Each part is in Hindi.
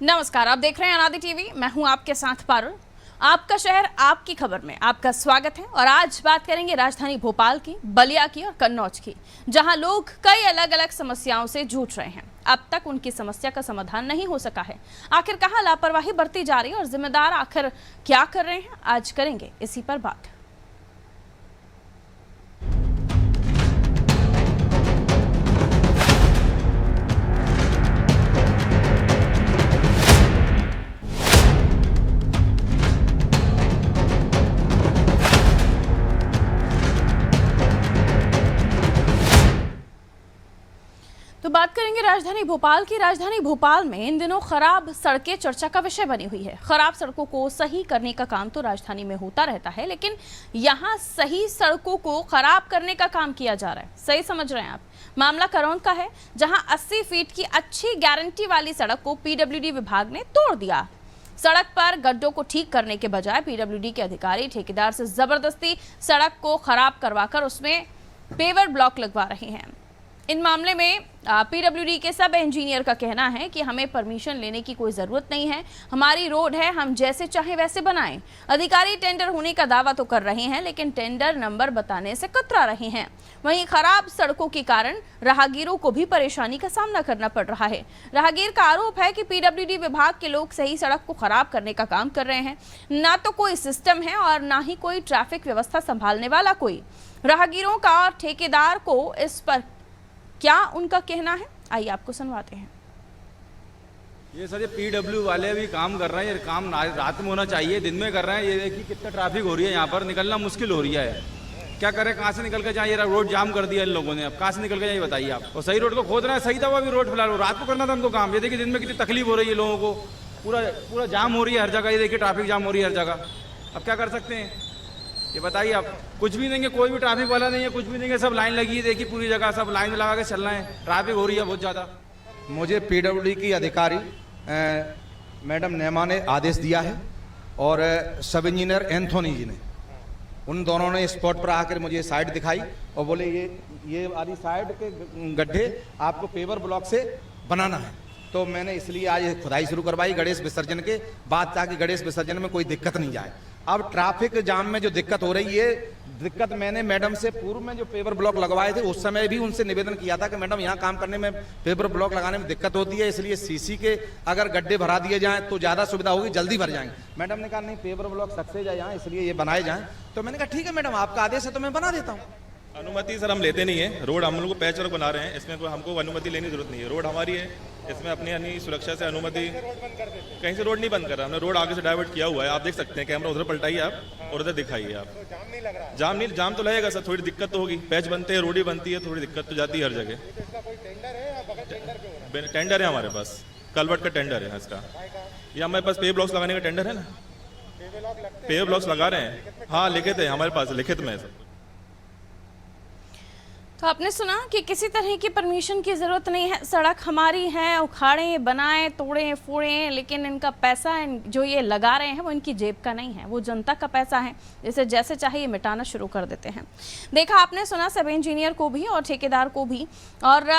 नमस्कार, आप देख रहे हैं अनादि टीवी। मैं हूं आपके साथ पारुल। आपका शहर आपकी खबर में आपका स्वागत है। और आज बात करेंगे राजधानी भोपाल की, बलिया की और कन्नौज की, जहां लोग कई अलग अलग समस्याओं से जूझ रहे हैं। अब तक उनकी समस्या का समाधान नहीं हो सका है। आखिर कहां लापरवाही बरती जा रही है और जिम्मेदार आखिर क्या कर रहे हैं, आज करेंगे इसी पर बात। तो बात करेंगे राजधानी भोपाल की। राजधानी भोपाल में इन दिनों खराब सड़कें चर्चा का विषय बनी हुई है। खराब सड़कों को सही करने का काम तो राजधानी में होता रहता है, लेकिन यहाँ सही सड़कों को खराब करने का काम किया जा रहा है। सही समझ रहे हैं आप। मामला करौंद का है, जहां 80 फीट की अच्छी गारंटी वाली सड़क को पीडब्ल्यूडी विभाग ने तोड़ दिया। सड़क पर गड्ढों को ठीक करने के बजाय पीडब्ल्यूडी के अधिकारी ठेकेदार से जबरदस्ती सड़क को खराब करवाकर उसमें पेवर ब्लॉक लगवा रहे हैं। इन मामले में पीडब्ल्यूडी के सब इंजीनियर का कहना है कि हमें परमिशन लेने की कोई ज़रूरत नहीं है, हमारी रोड है, हम जैसे चाहें वैसे बनाएं। अधिकारी टेंडर होने का दावा तो कर रहे हैं, लेकिन टेंडर नंबर बताने से कतरा रहे हैं। वहीं खराब सड़कों के कारण राहगीरों को भी परेशानी का सामना करना पड़ रहा है। राहगीर का आरोप है कि पीडब्ल्यूडी विभाग के लोग सही सड़क को खराब करने का काम कर रहे हैं। ना तो कोई सिस्टम है और ना ही कोई ट्रैफिक व्यवस्था संभालने वाला कोई। राहगीरों का और ठेकेदार को इस पर क्या उनका कहना है, आइए आपको सुनवाते हैं। ये सर, ये पीडब्ल्यू वाले भी काम कर रहे हैं। ये काम रात में होना चाहिए, दिन में कर रहे हैं। ये देखिए कितना ट्रैफिक हो रही है, यहाँ पर निकलना मुश्किल हो रही है। क्या करें, कहाँ से निकल के जाए? ये रोड जाम कर दिया इन लोगों ने। अब कहाँ से निकल के जाए बताइए आप। और सही रोड को खोद रहे हैं, सही था वो भी रोड फिलहाल। रात को करना था हमको काम। ये देखिए दिन में कितनी तकलीफ हो रही है लोगों को। पूरा जाम हो रही है हर जगह। ये देखिए ट्रैफिक जाम हो रही है हर जगह। अब क्या कर सकते हैं ये बताइए आप। कुछ भी नहीं है, कोई भी ट्रैफिक वाला नहीं है, कुछ भी नहीं है। सब लाइन लगी है, देखिए पूरी जगह सब लाइन लगा के चल रहे हैं। ट्रैफिक हो रही है बहुत ज़्यादा। मुझे पीडब्ल्यूडी की अधिकारी मैडम नेमा ने आदेश दिया है और सब इंजीनियर एंथोनी जी ने, उन दोनों ने स्पॉट पर आकर मुझे साइड दिखाई और बोले ये वाली साइड के गड्ढे आपको पेवर ब्लॉक से बनाना है। तो मैंने इसलिए आज खुदाई शुरू करवाई गणेश विसर्जन के बाद, ताकि गणेश विसर्जन में कोई दिक्कत नहीं जाए। अब ट्रैफिक जाम में जो दिक्कत हो रही है, दिक्कत मैंने मैडम से पूर्व में जो पेपर ब्लॉक लगवाए थे उस समय भी उनसे निवेदन किया था कि मैडम यहाँ काम करने में पेपर ब्लॉक लगाने में दिक्कत होती है, इसलिए सीसी के अगर गड्ढे भरा दिए जाएं तो ज़्यादा सुविधा होगी, जल्दी भर जाएंगे। मैडम ने कहा नहीं, पेपर ब्लॉक सक्सेस है यहाँ, इसलिए ये बनाए जाएं। तो मैंने कहा ठीक है मैडम, आपका आदेश है तो मैं बना देता हूँ। अनुमति सर हम लेते नहीं है। रोड हम लोग को पैच वर्क बना रहे हैं, इसमें कोई हमको अनुमति लेने की जरूरत नहीं है। रोड हमारी है, इसमें अपनी सुरक्षा से अनुमति। कहीं से रोड नहीं बंद कर रहा, हमने रोड आगे से डाइवर्ट किया हुआ है। आप देख सकते हैं, कैमरा उधर पलटाइए आप और उधर दिखाइए आप। जाम नहीं लग रहा? जाम तो लगेगा सर, थोड़ी दिक्कत तो होगी। पैच बनते हैं, रोड ही बनती है, थोड़ी दिक्कत तो जाती है हर जगह। टेंडर है हमारे पास, कलवर्ट का टेंडर है इसका। ये हमारे पास पे ब्लॉक्स लगाने का टेंडर है ना, पे ब्लॉक्स लगा रहे हैं। हाँ लिखित है हमारे पास, लिखित में है सब। तो आपने सुना कि किसी तरह की परमिशन की ज़रूरत नहीं है, सड़क हमारी है, उखाड़ें, बनाएं, तोड़ें, फोड़ें, लेकिन इनका पैसा जो ये लगा रहे हैं वो इनकी जेब का नहीं है, वो जनता का पैसा है। इसे जैसे चाहे ये मिटाना शुरू कर देते हैं। देखा आपने, सुना सब इंजीनियर को भी और ठेकेदार को भी, और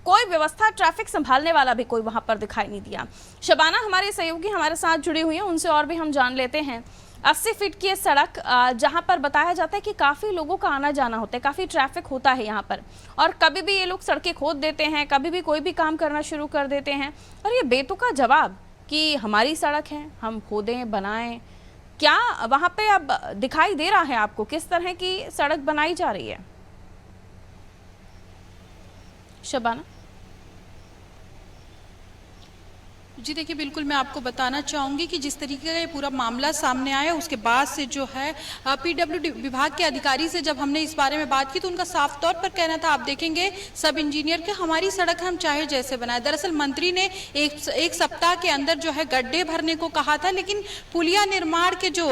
कोई व्यवस्था ट्रैफिक संभालने वाला भी कोई वहाँ पर दिखाई नहीं दिया। शबाना हमारे सहयोगी हमारे साथ जुड़ी हुई है, उनसे और भी हम जान लेते हैं। 80 फीट की सड़क, जहां पर बताया जाता है कि काफ़ी लोगों का आना जाना होता है, काफ़ी ट्रैफिक होता है यहाँ पर, और कभी भी ये लोग सड़कें खोद देते हैं, कभी भी कोई भी काम करना शुरू कर देते हैं। और ये बेतुका जवाब कि हमारी सड़क है, हम खोदें, बनाएं, क्या वहाँ पे अब दिखाई दे रहा है आपको किस तरह की सड़क बनाई जा रही है? शबाना जी देखिए, बिल्कुल मैं आपको बताना चाहूँगी कि जिस तरीके का ये पूरा मामला सामने आया उसके बाद से जो है पीडब्ल्यूडी विभाग के अधिकारी से जब हमने इस बारे में बात की तो उनका साफ तौर पर कहना था, आप देखेंगे सब इंजीनियर के, हमारी सड़क हम चाहे जैसे बनाए। दरअसल मंत्री ने एक सप्ताह के अंदर जो है गड्ढे भरने को कहा था, लेकिन पुलिया निर्माण के जो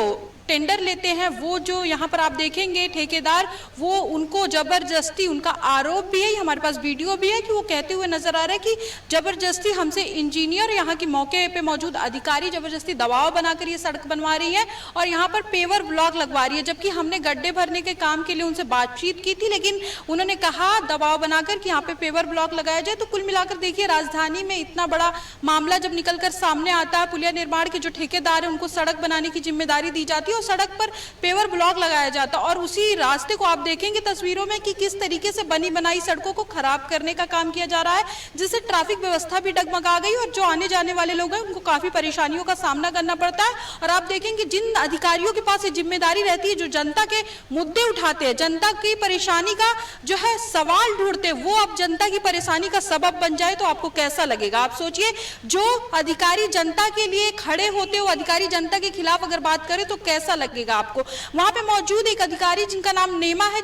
टेंडर लेते हैं वो जो यहाँ पर आप देखेंगे ठेकेदार, वो उनको जबरदस्ती, उनका आरोप भी है, हमारे पास वीडियो भी है कि वो कहते हुए नजर आ रहा है कि जबरदस्ती हमसे इंजीनियर, यहाँ की मौके पे मौजूद अधिकारी जबरदस्ती दबाव बनाकर ये सड़क बनवा रही है और यहाँ पर पेवर ब्लॉक लगवा रही है। जबकि हमने गड्ढे भरने के काम के लिए उनसे बातचीत की थी, लेकिन उन्होंने कहा दबाव बनाकर कि यहाँ पे पेवर ब्लॉक लगाया जाए। तो कुल मिलाकर देखिए, राजधानी में इतना बड़ा मामला जब निकलकर सामने आता है, पुलिया निर्माण के जो ठेकेदार है उनको सड़क बनाने की जिम्मेदारी दी जाती है और सड़क पर पेवर ब्लॉक लगाया जाता है, और उसी रास्ते को आप देखेंगे तस्वीरों में कि किस तरीके से बनी बनाई सड़कों को खराब करने का काम किया जा रहा है, जिससे ट्रैफिक व्यवस्था भी डगमगा गई और जो आने जाने वाले लोग हैं उनको काफी परेशानियों का सामना करना पड़ता है। और आप देखेंगे जिन अधिकारियों के पास ये जिम्मेदारी रहती है, जो जनता के मुद्दे उठाते हैं, जनता की परेशानी का जो है सवाल ढूंढते हैं, वो अब जनता की परेशानी का सबब बन जाए तो आपको कैसा लगेगा? आप सोचिए, जो अधिकारी जनता के लिए खड़े होते, वो अधिकारी जनता के खिलाफ अगर बात करें तो कैसा लगेगा आपको? वहां पे मौजूद एक अधिकारी जिनका नाम नेमा है,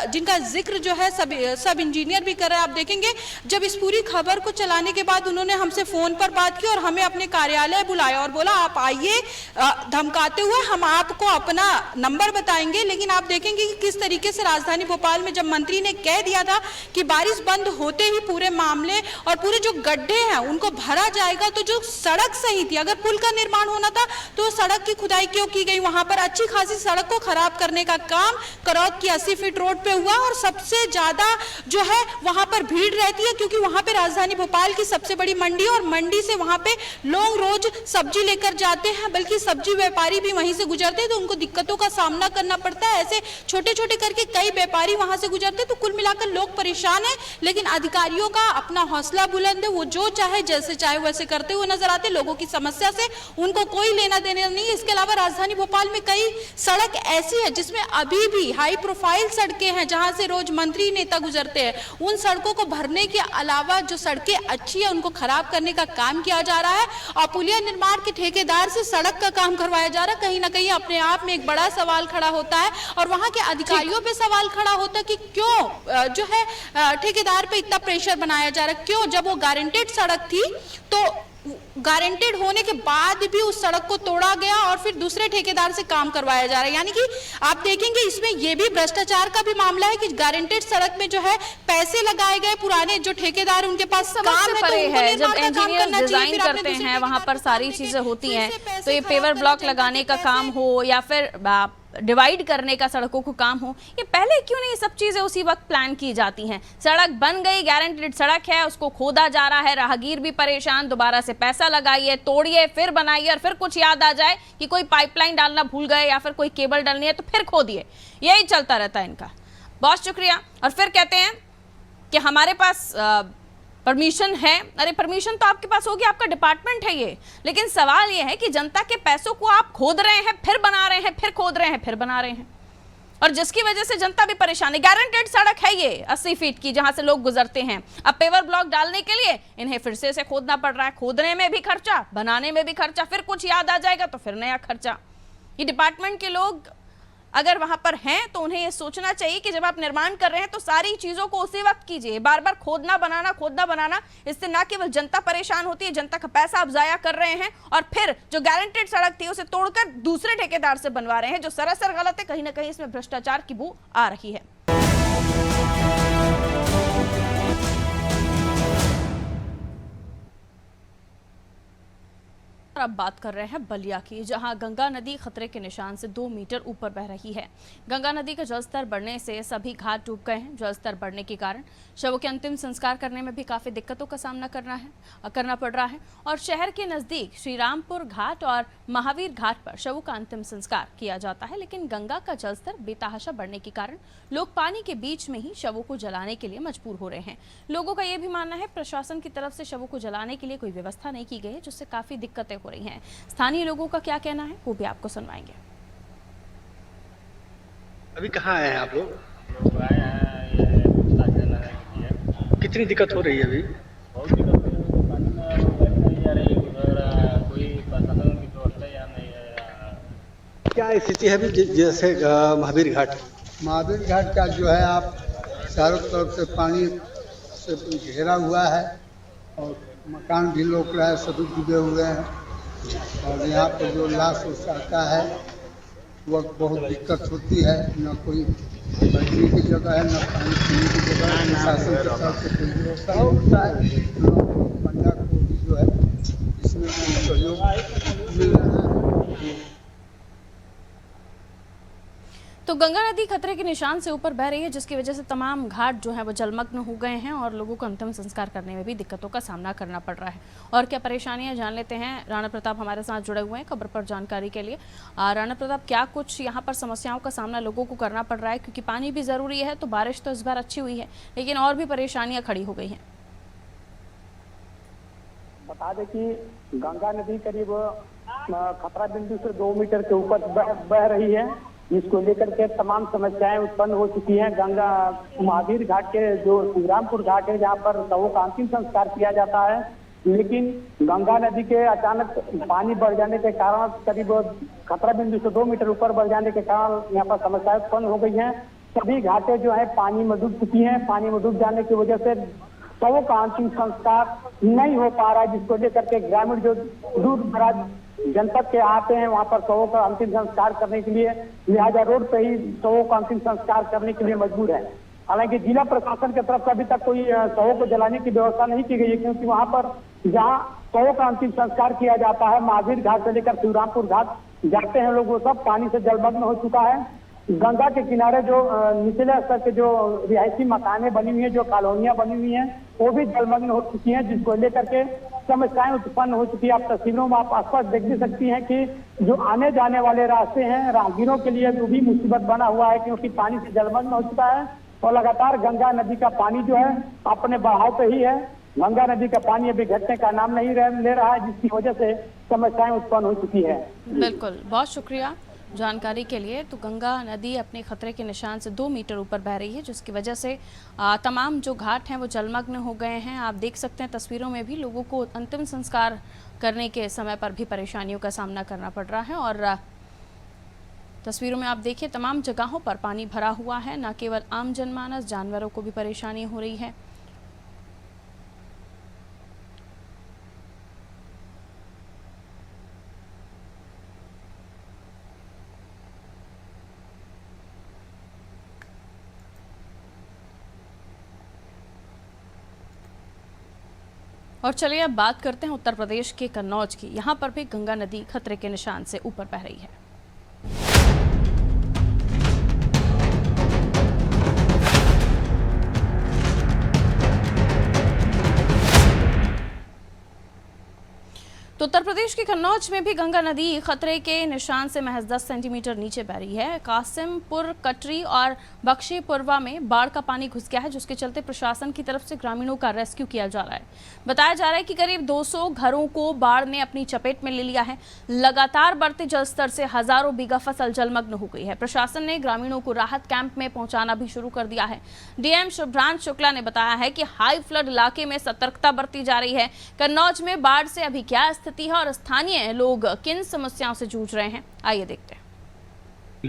जिनका जिक्र जो है सब इंजीनियर भी कर रहे हैं। आप देखेंगे जब इस पूरी खबर को चलाने के बाद उन्होंने हमसे फोन पर बात की और हमें अपने कार्यालय बुलाया और बोला आप आइए, धमकाते हुए हम आपको अपना नंबर बताएंगे। लेकिन आप देखेंगे कि किस तरीके से राजधानी भोपाल में जब मंत्री ने कह दिया था कि बारिश बंद होते ही पूरे मामले और पूरे जो गड्ढे हैं उनको भरा जाएगा, तो जो सड़क सही थी, अगर पुल का निर्माण होना था तो सड़क की खुदाई क्यों की गई? वहां पर अच्छी खासी सड़क को खराब करने का काम करौद की 80 फीट रोड पे हुआ और सबसे ज्यादा जो है वहां पर भीड़ रहती है, क्योंकि वहां पे राजधानी भोपाल की सबसे बड़ी मंडी और मंडी से वहां पे लोग रोज सब्जी लेकर जाते हैं, बल्कि सब्जी व्यापारी भी वहीं से गुजरते हैं, तो उनको दिक्कतों का सामना करना पड़ता है। ऐसे छोटे छोटे करके कई व्यापारी वहां से गुजरते हैं, तो कुल मिलाकर लोग परेशान है। लेकिन अधिकारियों का अपना हौसला बुलंद है, वो जो चाहे जैसे चाहे वैसे करते हुए नजर आते, लोगों की समस्या से उनको कोई लेना देना नहीं। इसके अलावा राजधानी भोपाल में कई सड़क ऐसी है जिसमें अभी भी हाई प्रोफाइल सड़कें हैं, जहां से रोज मंत्री नेता गुजरते हैं। उन सड़कों को भरने के अलावा जो सड़कें अच्छी है उनको खराब करने का काम किया जा रहा है और पुलिया निर्माण के ठेकेदार से सड़क का काम करवाया जा रहा है। कहीं ना कहीं अपने आप में एक बड़ा सवाल खड़ा होता है और वहां के अधिकारियों पे सवाल खड़ा होता है कि क्यों जो है ठेकेदार पे इतना प्रेशर बनाया जा रहा है? क्यों, जब वो गारंटेड सड़क थी तो गारंटेड होने के बाद भी उस सड़क को तोड़ा गया और फिर दूसरे ठेकेदार से काम करवाया जा रहा है। यानी कि आप देखेंगे इसमें यह भी भ्रष्टाचार का भी मामला है कि गारंटेड सड़क में जो है पैसे लगाए गए, पुराने जो ठेकेदार उनके पास काम है, जब इंजीनियर डिजाइन करते हैं वहां पर सारी चीजें होती हैं, तो ये पेवर ब्लॉक लगाने का काम हो या फिर डिवाइड करने का सड़कों को काम हो, ये पहले क्यों नहीं सब चीजें उसी वक्त प्लान की जाती हैं? सड़क बन गई, गारंटेड सड़क है, उसको खोदा जा रहा है, राहगीर भी परेशान, दोबारा से पैसा लगाइए, तोड़िए, फिर बनाइए और फिर कुछ याद आ जाए कि कोई पाइपलाइन डालना भूल गए या फिर कोई केबल डालनी है तो फिर खोदिए। यही चलता रहता है इनका। बहुत शुक्रिया। और फिर कहते हैं कि हमारे पास परमिशन है। अरे परमिशन तो आपके पास होगी, आपका डिपार्टमेंट है ये, लेकिन सवाल ये है कि जनता के पैसों को आप खोद रहे हैं, फिर बना रहे हैं, फिर खोद रहे हैं, फिर बना रहे हैं, और जिसकी वजह से जनता भी परेशान है। गारंटेड सड़क है ये 80 फीट की, जहां से लोग गुजरते हैं। अब पेवर ब्लॉक डालने के लिए इन्हें फिर से खोदना पड़ रहा है, खोदने में भी खर्चा, बनाने में भी खर्चा, फिर कुछ याद आ जाएगा तो फिर नया खर्चा। ये डिपार्टमेंट के लोग अगर वहां पर हैं तो उन्हें यह सोचना चाहिए कि जब आप निर्माण कर रहे हैं तो सारी चीजों को उसी वक्त कीजिए। बार बार खोदना बनाना, इससे ना केवल जनता परेशान होती है, जनता का पैसा आप जाया कर रहे हैं और फिर जो गारंटेड सड़क थी उसे तोड़कर दूसरे ठेकेदार से बनवा रहे हैं, जो सरासर गलत है। कहीं ना कहीं इसमें भ्रष्टाचार की बू आ रही है। अब बात कर रहे हैं बलिया की, जहां गंगा नदी खतरे के निशान से 2 मीटर ऊपर बह रही है। गंगा नदी का जलस्तर बढ़ने से सभी घाट डूब गए हैं। जलस्तर बढ़ने के कारण शवों के अंतिम संस्कार करने में भी काफ़ी दिक्कतों का सामना करना पड़ रहा है और शहर के नज़दीक श्रीरामपुर घाट और महावीर घाट पर शवों का अंतिम संस्कार किया जाता है। लेकिन गंगा का जलस्तर बेतहाशा बढ़ने के कारण लोग पानी के बीच में ही शवों को जलाने के लिए मजबूर हो रहे हैं। लोगों का यह भी मानना है प्रशासन की तरफ से शवों को जलाने के लिए कोई व्यवस्था नहीं की गई है, जिससे काफ़ी दिक्कतें हो रही हैं। स्थानीय लोगों का क्या कहना है वो भी आपको सुनवाएंगे। अभी कहाँ आए हैं आप लोग? आए हैं, कितनी दिक्कत हो रही है अभी? बहुत दिक्कत हो रही है, पानी में नहीं आ रही, कोई प्रशासन की व्यवस्था यहाँ नहीं है। क्या स्थिति है अभी? जैसे महावीर घाट का जो है आप चारों तरफ से पानी से घेरा हुआ है और मकान भी लोग रहा है, सभी डूबे हुए हैं और यहाँ पर जो लाश आता है वक्त बहुत दिक्कत होती है, न कोई बैठने की जगह है, न पानी पीने की जगह है, शासन की तरफ से कोई व्यवस्था नहीं होता है। पंजाब को भी जो है इसमें सहयोग मिल रहा है। तो गंगा नदी खतरे के निशान से ऊपर बह रही है, जिसकी वजह से तमाम घाट जो है वो जलमग्न हो गए हैं और लोगों को अंतिम संस्कार करने में भी दिक्कतों का सामना करना पड़ रहा है। और क्या परेशानियां, जान लेते हैं। राणा प्रताप हमारे साथ जुड़े हुए हैं खबर पर जानकारी के लिए। राणा प्रताप, क्या कुछ यहाँ पर समस्याओं का सामना लोगों को करना पड़ रहा है? क्योंकि पानी भी ज़रूरी है, तो बारिश तो इस बार अच्छी हुई है, लेकिन और भी परेशानियाँ खड़ी हो गई हैं। बता दें कि गंगा नदी करीब खतरा बिंदु से 2 मीटर के ऊपर बह रही है, जिसको लेकर के तमाम समस्याएं उत्पन्न हो चुकी हैं। गंगा महावीर घाट के जो श्रीरामपुर घाट है, जहां पर शवों का अंतिम संस्कार किया जाता है, लेकिन गंगा नदी के अचानक पानी बढ़ जाने के कारण, करीब खतरा बिंदु से 2 मीटर ऊपर बढ़ जाने के कारण यहाँ पर समस्याएं उत्पन्न हो गई हैं। सभी घाटें जो है पानी में डूब चुकी हैं। पानी में डूब जाने की वजह से शवों का अंतिम संस्कार नहीं हो पा रहा है, जिसको लेकर के ग्रामीण जो दूर दराज जनपद के आते हैं वहां पर शवों का अंतिम संस्कार करने के लिए, लिहाजा रोड पे ही शवों का अंतिम संस्कार करने के लिए मजबूर है। हालांकि जिला प्रशासन की तरफ से अभी तक कोई शवों को जलाने की व्यवस्था नहीं की गई है, क्योंकि वहां पर जहां शवों का अंतिम संस्कार किया जाता है, महावीर घाट से लेकर शिवरामपुर घाट जाते हैं लोग, वो सब पानी से जलमग्न हो चुका है। गंगा के किनारे जो निचले स्तर के जो रिहायशी मकानें बनी हुई है, जो कॉलोनियां बनी हुई हैं, वो भी जलमग्न हो चुकी हैं, जिसको लेकर के समस्याएं उत्पन्न हो चुकी है। आप तस्वीरों में आप आसपास देख भी सकती हैं कि जो आने जाने वाले रास्ते हैं, राहगीरों के लिए वो भी मुसीबत बना हुआ है, क्योंकि पानी से जलमग्न हो चुका है और लगातार गंगा नदी का पानी जो है अपने बहाव पे ही है। गंगा नदी का पानी अभी घटने का नाम नहीं ले रहा है, जिसकी वजह से समस्याएं उत्पन्न हो चुकी है। बिल्कुल, बहुत शुक्रिया जानकारी के लिए। तो गंगा नदी अपने खतरे के निशान से 2 मीटर ऊपर बह रही है, जिसकी वजह से तमाम जो घाट हैं वो जलमग्न हो गए हैं। आप देख सकते हैं तस्वीरों में भी लोगों को अंतिम संस्कार करने के समय पर भी परेशानियों का सामना करना पड़ रहा है। और तस्वीरों में आप देखिए तमाम जगहों पर पानी भरा हुआ है, न केवल आम जनमानस, जानवरों को भी परेशानी हो रही है। और चलिए अब बात करते हैं उत्तर प्रदेश के कन्नौज की। यहाँ पर भी गंगा नदी खतरे के निशान से ऊपर बह रही है। तो उत्तर प्रदेश के कन्नौज में भी गंगा नदी खतरे के निशान से महज 10 सेंटीमीटर नीचे बह रही है। कासिमपुर, कटरी और बख्शीपुरवा में बाढ़ का पानी घुस गया है, जिसके चलते प्रशासन की तरफ से ग्रामीणों का रेस्क्यू किया जा रहा है। बताया जा रहा है कि करीब 200 घरों को बाढ़ ने अपनी चपेट में ले लिया है। लगातार बढ़ते जलस्तर से हजारों बीघा फसल जलमग्न हो गई है। प्रशासन ने ग्रामीणों को राहत कैंप में पहुंचाना भी शुरू कर दिया है। डीएम शुभ्रांश शुक्ला ने बताया है कि हाई फ्लड इलाके में सतर्कता बरती जा रही है। कन्नौज में बाढ़ से अभी क्या स्थिति है और स्थानीय लोग किन समस्याओं से जूझ रहे हैं, आइए देखते हैं।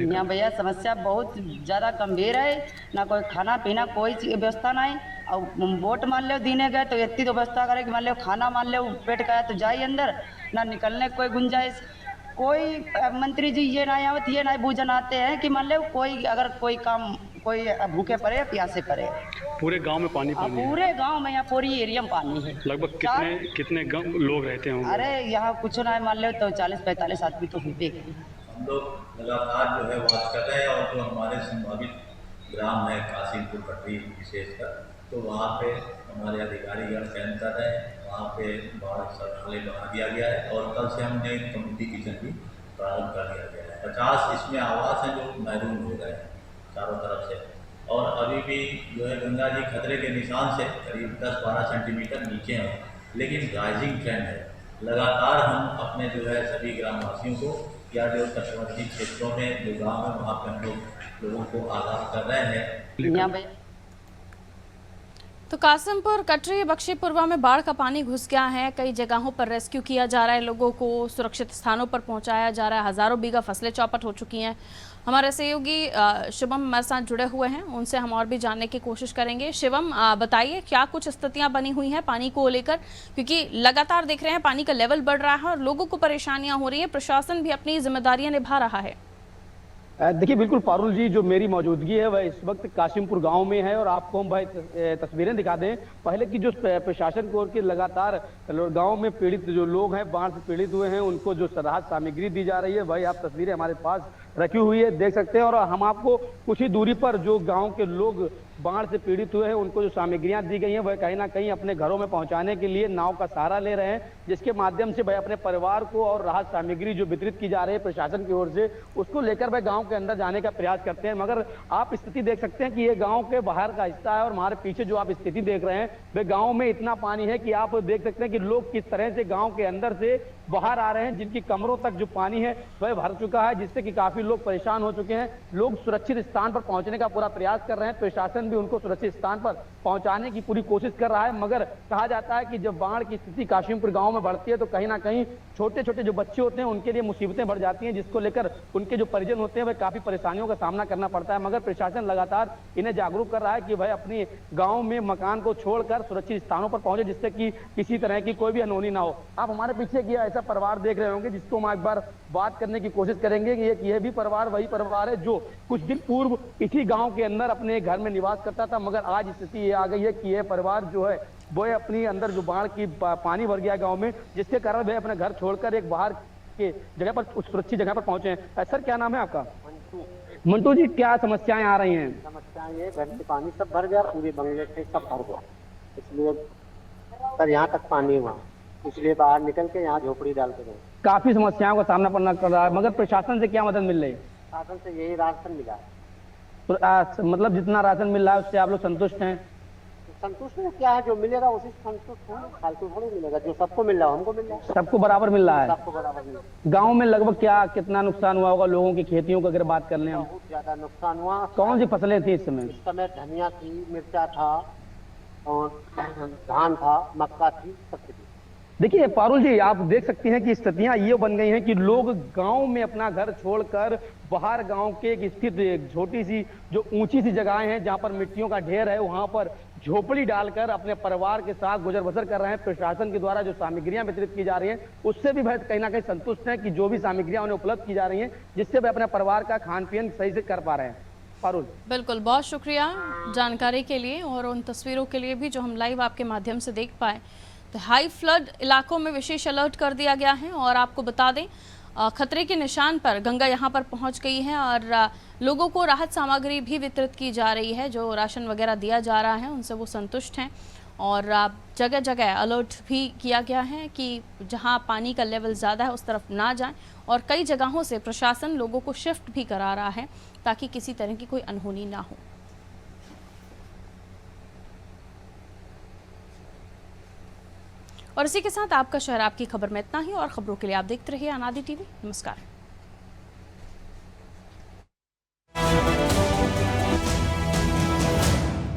यहाँ भैया समस्या बहुत ज़्यादा गंभीर है। ना कोई खाना पीना कोई व्यवस्था नहीं। और वोट मान लो देने गए तो इतनी तो व्यवस्था करे कि मान लो खाना मान लो पेट गया तो जाइए अंदर, ना निकलने कोई गुंजाइश। कोई मंत्री जी ये ना आवत, ये ना बूझन आते हैं कि मान लो कोई अगर कोई काम कोई भूखे पड़े प्यासे पड़े। पूरे गांव में पानी है। पूरे गांव में, यहाँ पूरी एरिया में पानी है। लगभग कितने लोग रहते होंगे? अरे यहाँ कुछ ना मान लो तो 40-45 आदमी तो होते हैं। हम लोग लगातार जो है वॉच कर रहे हैं और जो हमारे संभावित ग्राम है कासिमपुर, कटरी विशेषकर, तो वहाँ पे हमारे अधिकारीगण कैंप कर रहे हैं। वहाँ पे बाढ़ शौचालय बना दिया गया है और कल से हमने कम्युनिटी किचन भी प्रारंभ कर दिया गया है। 50 इसमें आवास हैं जो महरूम हो गए हैं चारों तरफ से। और अभी भी जो है गंगा जी खतरे के निशान से करीब 10-12 सेंटीमीटर नीचे हैं, लेकिन राइजिंग ट्रेंड है। लगातार हम अपने जो है सभी ग्रामवासियों को या जो तटवर्ती क्षेत्रों में जो गाँव है वहाँ पर हम लोगों को आगाह कर रहे हैं। तो कासिमपुर, कटरी, बख्शीपुरवा में बाढ़ का पानी घुस गया है। कई जगहों पर रेस्क्यू किया जा रहा है, लोगों को सुरक्षित स्थानों पर पहुंचाया जा रहा है। हजारों बीघा फसलें चौपट हो चुकी हैं। हमारे सहयोगी शिवम हमारे साथ जुड़े हुए हैं, उनसे हम और भी जानने की कोशिश करेंगे। शिवम, बताइए क्या कुछ स्थितियां बनी हुई हैं पानी को लेकर, क्योंकि लगातार देख रहे हैं पानी का लेवल बढ़ रहा है और लोगों को परेशानियां हो रही हैं। प्रशासन भी अपनी जिम्मेदारियां निभा रहा है। देखिए बिल्कुल पारुल जी, जो मेरी मौजूदगी है वह इस वक्त कासिमपुर गांव में है और आपको हम भाई तस्वीरें दिखा दें। पहले की जो प्रशासन की ओर की लगातार गांव में पीड़ित जो लोग हैं, बाढ़ से पीड़ित हुए हैं, उनको जो राहत सामग्री दी जा रही है, वही आप तस्वीरें हमारे पास रखी हुई है, देख सकते हैं। और हम आपको कुछ ही दूरी पर जो गाँव के लोग बाढ़ से पीड़ित हुए हैं उनको जो सामग्रियां दी गई हैं वह कहीं ना कहीं अपने घरों में पहुंचाने के लिए नाव का सहारा ले रहे हैं, जिसके माध्यम से वह अपने परिवार को और राहत सामग्री जो वितरित की जा रही है प्रशासन की ओर से उसको लेकर वह गांव के अंदर जाने का प्रयास करते हैं। मगर आप स्थिति देख सकते हैं कि ये गांव के बाहर का हिस्सा है और हमारे पीछे जो आप स्थिति देख रहे हैं वह गाँव में इतना पानी है कि आप देख सकते हैं कि लोग किस तरह से गाँव के अंदर से बाहर आ रहे हैं, जिनकी कमरों तक जो पानी है वह भर चुका है, जिससे कि काफी लोग परेशान हो चुके हैं। लोग सुरक्षित स्थान पर पहुंचने का पूरा प्रयास कर रहे हैं, प्रशासन भी उनको सुरक्षित स्थान पर पहुंचाने की पूरी कोशिश कर रहा है। मगर कहा जाता है कि जब बाढ़ की स्थिति कासिमपुर गांव में बढ़ती है तो कहीं ना कहीं छोटे छोटे जो बच्चे होते हैं उनके लिए मुसीबतें बढ़ जाती हैं, जिसको लेकर उनके जो परिजन होते हैं वह काफी परेशानियों का सामना करना पड़ता है। मगर प्रशासन लगातार इन्हें जागरूक कर रहा है कि वह अपने गाँव में मकान को छोड़कर सुरक्षित स्थानों पर पहुंचे, जिससे कि किसी तरह की कोई भी अनहोनी ना हो। आप हमारे पीछे किया ऐसा परिवार देख रहे होंगे जिसको हम एक बार बात करने की कोशिश करेंगे कि यह भी परिवार वही परिवार है जो कुछ दिन पूर्व इसी गांव के अंदर अपने घर में निवास करता था, मगर आज स्थिति ये आ गई है कि यह परिवार जो है वो अपनी अंदर जो बाढ़ की पानी भर गया गांव में, जिसके कारण वह अपने घर छोड़कर एक बाहर के जगह पर सुरक्षित जगह पर पहुंचे हैं। सर क्या नाम है आपका? मंटू जी, क्या समस्याएं आ रही हैं? समस्याएं ये घर से पानी सब भर गया, पूरे बंगले से सब भर गया, इसलिए सर यहाँ तक पानी हुआ, इसलिए बाहर निकल के यहाँ झोपड़ी डाल के गए। काफी समस्याओं का सामना करना पड़ रहा है, मगर प्रशासन से क्या मदद मिल रही है? शासन से यही राशन मिला। तो मतलब जितना राशन मिल रहा है उससे आप लोग संतुष्ट हैं? संतुष्ट है, क्या है जो मिलेगा उसी से संतुष्ट है, फालतू थोड़ी मिलेगा। जो सबको मिल रहा है हमको मिल रहा है, सबको बराबर मिल रहा है। सबको बराबर मिल रहा है। गाँव में लगभग कितना नुकसान हुआ होगा लोगों की खेतियों की अगर बात कर लें हम? बहुत ज्यादा नुकसान हुआ। कौन सी फसलें थी इस समय? इस समय धनिया थी, मिर्चा था और धान था, मक्का थी, सब थी। देखिए पारुल जी, आप देख सकते हैं कि स्थितियां ये बन गई हैं कि लोग गांव में अपना घर छोड़कर बाहर गांव के एक स्थित एक छोटी सी जो ऊंची सी जगहें हैं जहां पर मिट्टियों का ढेर है वहां पर झोपड़ी डालकर अपने परिवार के साथ गुजर बसर कर रहे हैं। प्रशासन के द्वारा जो सामग्रियां वितरित की जा रही हैं उससे भी वह कहीं ना कहीं संतुष्ट हैं कि जो भी सामग्रियां उन्हें उपलब्ध की जा रही हैं जिससे वह अपने परिवार का खान पीन सही से कर पा रहे हैं। पारुल, बिल्कुल, बहुत शुक्रिया जानकारी के लिए और उन तस्वीरों के लिए भी जो हम लाइव आपके माध्यम से देख पाए। तो हाई फ्लड इलाकों में विशेष अलर्ट कर दिया गया है और आपको बता दें खतरे के निशान पर गंगा यहां पर पहुंच गई है और लोगों को राहत सामग्री भी वितरित की जा रही है। जो राशन वगैरह दिया जा रहा है उनसे वो संतुष्ट हैं और जगह जगह अलर्ट भी किया गया है कि जहां पानी का लेवल ज़्यादा है उस तरफ ना जाएं और कई जगहों से प्रशासन लोगों को शिफ्ट भी करा रहा है ताकि किसी तरह की कोई अनहोनी ना हो। और इसी के साथ आपका शहर आपकी खबर में इतना ही और खबरों के लिए आप देखते रहिए अनादि टीवी। नमस्कार।